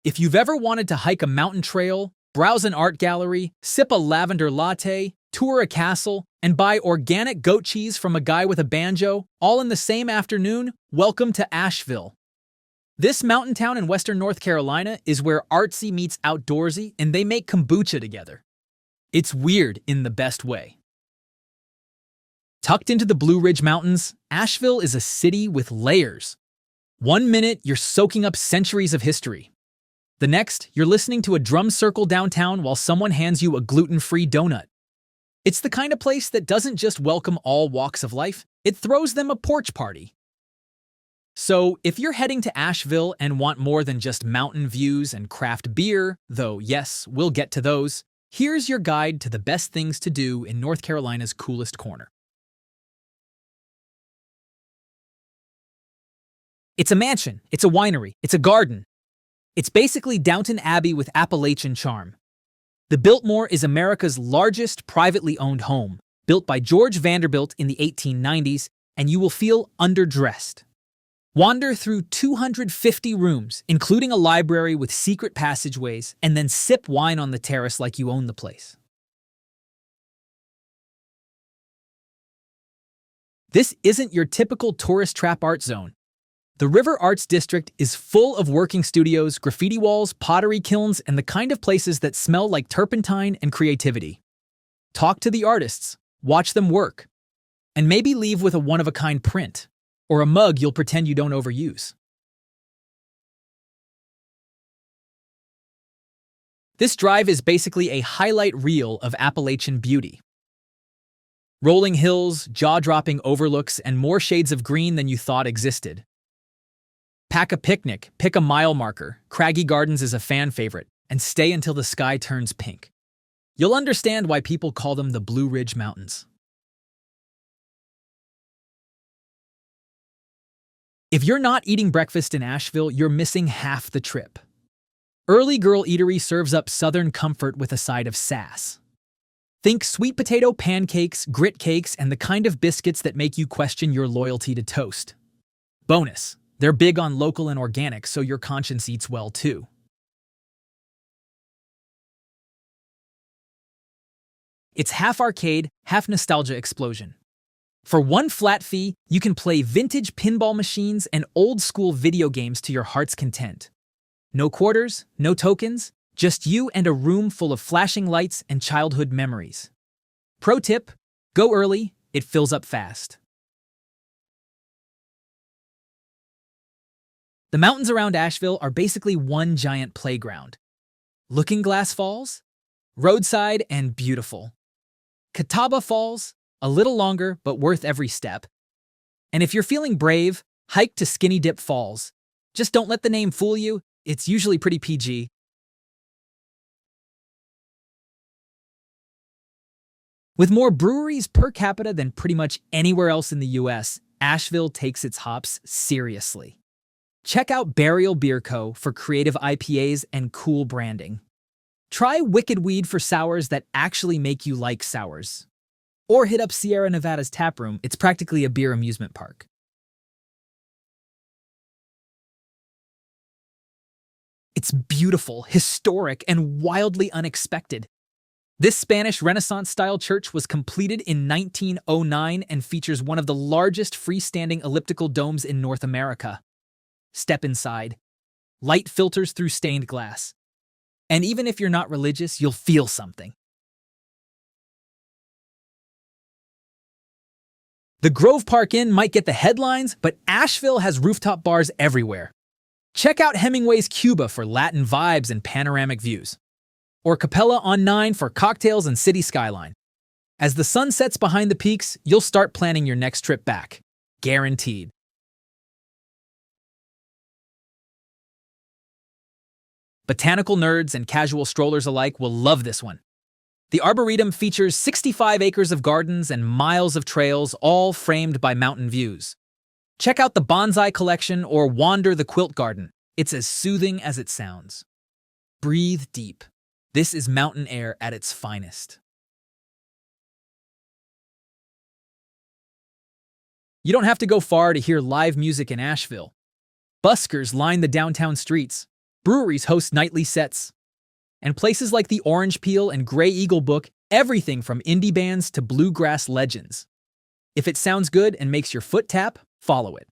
If you've ever wanted to hike a mountain trail, browse an art gallery, sip a lavender latte, tour a castle, and buy organic goat cheese from a guy with a banjo, all in the same afternoon, welcome to Asheville. This mountain town in western North Carolina is where artsy meets outdoorsy, and they make kombucha together. It's weird in the best way. Tucked into the Blue Ridge Mountains, Asheville is a city with layers. 1 minute, you're soaking up centuries of history. The next, you're listening to a drum circle downtown while someone hands you a gluten-free donut. It's the kind of place that doesn't just welcome all walks of life, it throws them a porch party. So, if you're heading to Asheville and want more than just mountain views and craft beer, though yes, we'll get to those, here's your guide to the best things to do in North Carolina's coolest corner. It's a mansion, it's a winery, it's a garden. It's basically Downton Abbey with Appalachian charm. The Biltmore is America's largest privately owned home, built by George Vanderbilt in the 1890s, and you will feel underdressed. Wander through 250 rooms, including a library with secret passageways, and then sip wine on the terrace like you own the place. This isn't your typical tourist trap art zone. The River Arts District is full of working studios, graffiti walls, pottery kilns, and the kind of places that smell like turpentine and creativity. Talk to the artists, watch them work, and maybe leave with a one-of-a-kind print, or a mug you'll pretend you don't overuse. This drive is basically a highlight reel of Appalachian beauty. Rolling hills, jaw-dropping overlooks, and more shades of green than you thought existed. Pack a picnic, pick a mile marker, Craggy Gardens is a fan favorite, and stay until the sky turns pink. You'll understand why people call them the Blue Ridge Mountains. If you're not eating breakfast in Asheville, you're missing half the trip. Early Girl Eatery serves up southern comfort with a side of sass. Think sweet potato pancakes, grit cakes, and the kind of biscuits that make you question your loyalty to toast. Bonus. They're big on local and organic, so your conscience eats well too. It's half arcade, half nostalgia explosion. For one flat fee, you can play vintage pinball machines and old-school video games to your heart's content. No quarters, no tokens, just you and a room full of flashing lights and childhood memories. Pro tip, go early, it fills up fast. The mountains around Asheville are basically one giant playground. Looking Glass Falls? Roadside and beautiful. Catawba Falls? A little longer, but worth every step. And if you're feeling brave, hike to Skinny Dip Falls. Just don't let the name fool you, it's usually pretty PG. With more breweries per capita than pretty much anywhere else in the US, Asheville takes its hops seriously. Check out Burial Beer Co. for creative IPAs and cool branding. Try Wicked Weed for sours that actually make you like sours. Or hit up Sierra Nevada's taproom, it's practically a beer amusement park. It's beautiful, historic, and wildly unexpected. This Spanish Renaissance-style church was completed in 1909 and features one of the largest freestanding elliptical domes in North America. Step inside. Light filters through stained glass. And even if you're not religious, you'll feel something. The Grove Park Inn might get the headlines, but Asheville has rooftop bars everywhere. Check out Hemingway's Cuba for Latin vibes and panoramic views. Or Capella on 9 for cocktails and city skyline. As the sun sets behind the peaks, you'll start planning your next trip back. Guaranteed. Botanical nerds and casual strollers alike will love this one. The Arboretum features 65 acres of gardens and miles of trails, all framed by mountain views. Check out the bonsai collection or wander the quilt garden. It's as soothing as it sounds. Breathe deep. This is mountain air at its finest. You don't have to go far to hear live music in Asheville. Buskers line the downtown streets. Breweries host nightly sets. And places like the Orange Peel and Grey Eagle book everything from indie bands to bluegrass legends. If it sounds good and makes your foot tap, follow it.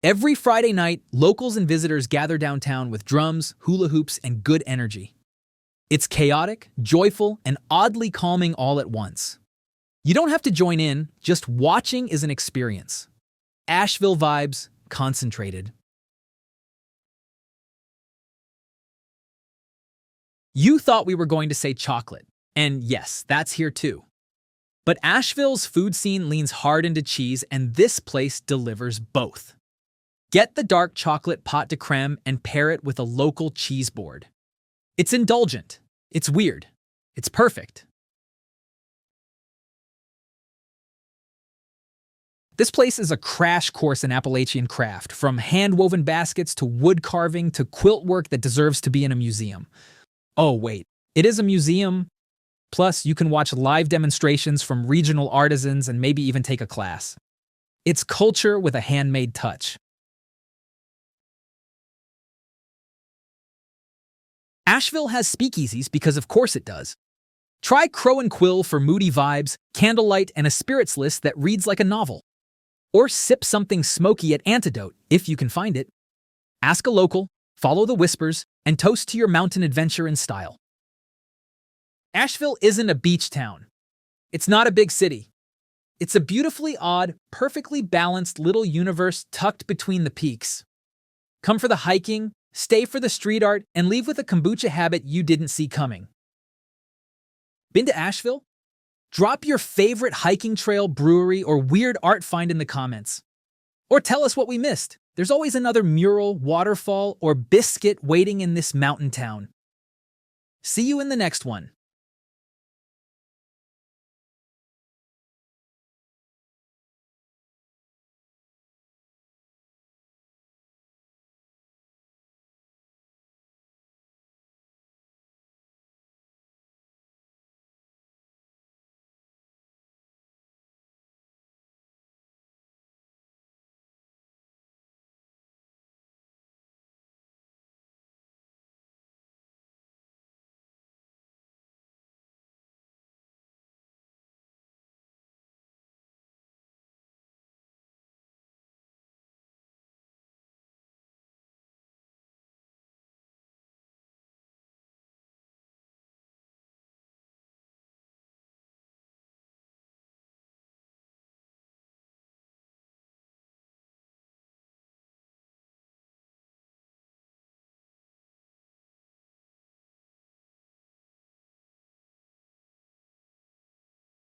Every Friday night, locals and visitors gather downtown with drums, hula hoops, and good energy. It's chaotic, joyful, and oddly calming all at once. You don't have to join in, just watching is an experience. Asheville vibes, concentrated. You thought we were going to say chocolate, and yes, that's here too. But Asheville's food scene leans hard into cheese, and this place delivers both. Get the dark chocolate pot de creme and pair it with a local cheese board. It's indulgent, it's weird, it's perfect. This place is a crash course in Appalachian craft, from hand-woven baskets to wood carving to quilt work that deserves to be in a museum. Oh wait, it is a museum? Plus, you can watch live demonstrations from regional artisans and maybe even take a class. It's culture with a handmade touch. Asheville has speakeasies because of course it does. Try Crow and Quill for moody vibes, candlelight, and a spirits list that reads like a novel. Or sip something smoky at Antidote, if you can find it. Ask a local, follow the whispers, and toast to your mountain adventure in style. Asheville isn't a beach town. It's not a big city. It's a beautifully odd, perfectly balanced little universe tucked between the peaks. Come for the hiking, stay for the street art, and leave with a kombucha habit you didn't see coming. Been to Asheville? Drop your favorite hiking trail, brewery, or weird art find in the comments. Or tell us what we missed. There's always another mural, waterfall, or biscuit waiting in this mountain town. See you in the next one.